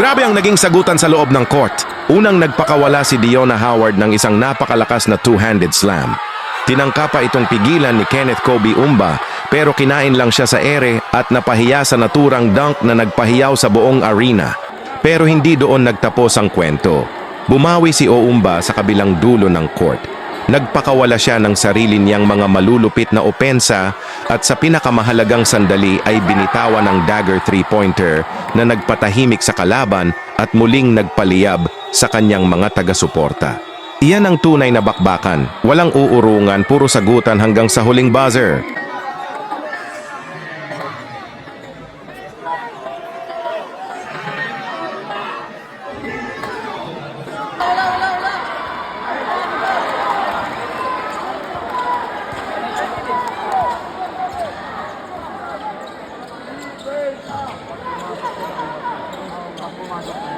Grabe ang naging sagutan sa loob ng court. Unang nagpakawala si Diona Howard ng isang napakalakas na two-handed slam. Tinangka pa itong pigilan ni Kenneth Kobe Umba pero kinain lang siya sa ere at napahiya sa naturang dunk na nagpahiyaw sa buong arena. Pero hindi doon nagtapos ang kwento. Bumawi si Oumba sa kabilang dulo ng court. Nagpakawala siya ng sarili niyang mga malulupit na opensa at sa pinakamahalagang sandali ay binitawan ng dagger three-pointer na nagpatahimik sa kalaban at muling nagpaliyab sa kanyang mga taga-suporta. Iyan ang tunay na bakbakan. Walang uurungan, puro sagutan hanggang sa huling buzzer. Pumasok